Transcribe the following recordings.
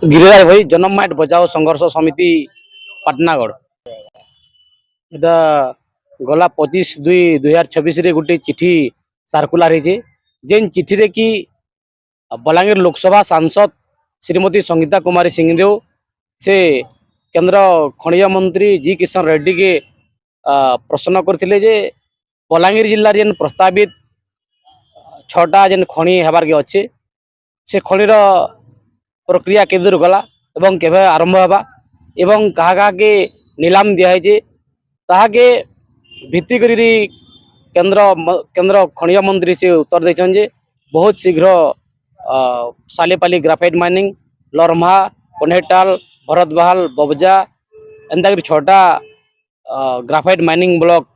गिरिराज भाई जन्म माइट बचाओ संघर्ष समिति पाटनागढ़ एटा गला 25/2/2026 रे गोटे चिठी सर्कुलर है जेन चिठी रे कि बलांगीर लोकसभा सांसद श्रीमती संगीता कुमारी सिंहदेव से केंद्र खनिज मंत्री जी किशन रेड्डी के प्रश्न करथिले जे बलांगीर जिल्ला जेन प्रस्तावित 6टा जेन खनि हेबार के अच्छे से खनिर प्रक्रिया के दूर गला एवं केवे आरंभ होगा एवं कहा कहा के नीलाम दिखाई ताके भित्ति करी केंद्र केंद्र खनिज मंत्री से उत्तर देछन जे बहुत शीघ्र सालेपाली ग्राफाइट माइनिंग लरम्हा कोनेटाल भरतबहाल बबजा एंता 6टा ग्राफाइट माइनिंग ब्लॉक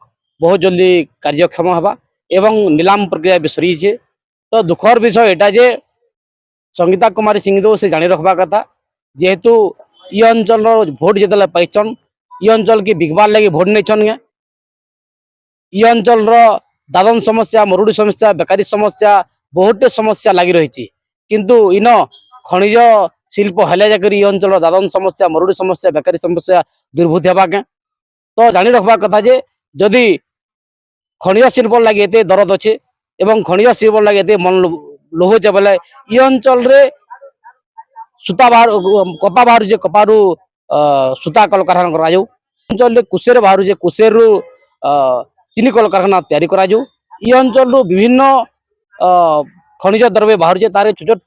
बहुत जल्दी कार्यक्षम होगा एवं नीलाम प्रक्रिया भी सरी तो दुखर विषय एटा जे संगीता कुमारी सिंहदेव से जानी रखा कथा जेहेतु ये अंचल भोट जिते पाइछन ये अंचल की बिकबार लगे भोट नहीं ये अंचल दादन समस्या मरुड़ी समस्या बेकारी समस्या बहुत समस्या लगी रही किंतु इन खनिज शिल्प हेले जाकर ये अंचल दादन समस्या मरुड़ी समस्या बेकारी समस्या दुर्भूत होगा तो जानी रखा कथा जे जदि खनिज शिल्प लगे एत दरद अच्छे एवं खनिज शिल्प लगे एत मन लोहुचे बोले ये अंचल रे सूता बाहर कपा बाहर कपारू सूता कल कारखाना करा अंचल कुशेर बाहर कुशेर चीनी कल कारखाना तैयारी करा ये अंचल विभिन्न खनिज द्रव्य बाहर तार छोट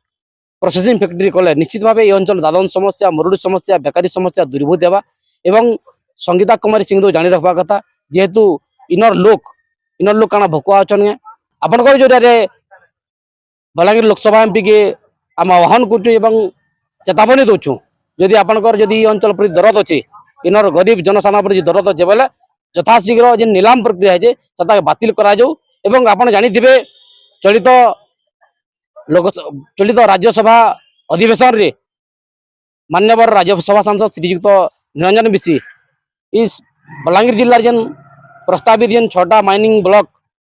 प्रोसेसिंग फैक्ट्री कले निश्चित भाव ये अंचल दादन समस्या मरुड़ी समस्या बेकारी समस्या दूरीभूत होगा एवं संगीता कुमारी सिंहदेव जानी रखा कथा जेहेतु इनर लोक काना भकुआ अच्छे आपण जो बलांगीर लोकसभा एमपी के आम आह्वान कर चेतावनी दौचु जदि आपंकर जदि अंचल प्रति दरद अच्छे इनर गरीब जनसाधारण प्रति दरद अच्छे बोले यथाशीघ्र जो नीलाम प्रक्रिया है से बातिल करा आपड़ जानी चलित चलित राज्यसभा अधिवेशन रे मान्यवर राज्यसभा सांसद श्रीयुक्त निरंजन बिशी इस बलांगीर जिला जेन प्रस्तावित जेन 6टा माइनिंग ब्लॉक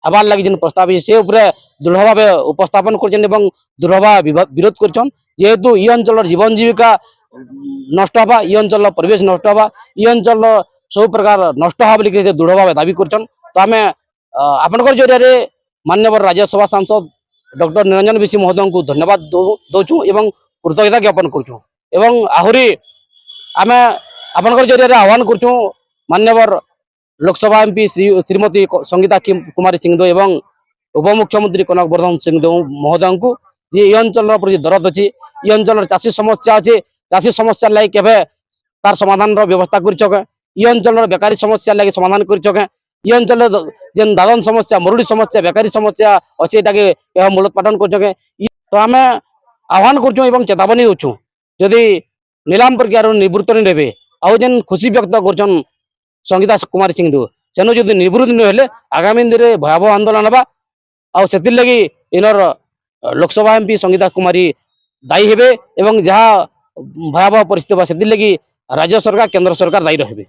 हबार लगे जेन प्रस्तावित से दृढ़ भाव उपस्थापन कर दृढ़ भाव विरोध कर जेहेतु ये अंचल जीवन जीविका नष्ट हवा ये अंचल परिवेश नष्ट हवा ये अंचल सब प्रकार नष्ट हवा बोलिक दृढ़ भाव दाबी कर तो आम आपंकर जरिया मान्यवर राज्यसभा सांसद डॉक्टर निरंजन बिशी महोदय को धन्यवाद दौचु एवं कृतज्ञता ज्ञापन करूँ एवं आहरी आम आपंकर जरिया आह्वान करूँ मान्यवर लोकसभा एमपी श्रीमती संगीता कुमारी सिंहदेव एवं उपमुख्यमंत्री कनक वर्धन सिंहदेव महोदय को ये अंचल प्रति दरद अच्छी ये अंचल चाषी समस्या अच्छे चाषी समस्या लगे केवे तार समाधान व्यवस्था कर ये अंचल बेकारी समस्या लगे समाधान कर ये अंचल जेन दादन समस्या मरुड़ी समस्या बेकारी समस्या अच्छे मूलोत्पाटन कर तो आम आह्वान कर चेतावनी दौचु जदि नीलाम प्रक्रिया निवृत्त नहीं रहे आउ जेन खुशी व्यक्त कर संगीता कुमारी सिंहदेव सेनु जदि निवृत्त नहीं हेले आगामी दिन में भयावह आंदोलन होगा आर लगी इनर लोकसभा एमपी संगीता कुमारी दायी हेबे एवं जहाँ भयावह परिस्थिति होगा से लगी राज्य सरकार केंद्र सरकार दायी रहे।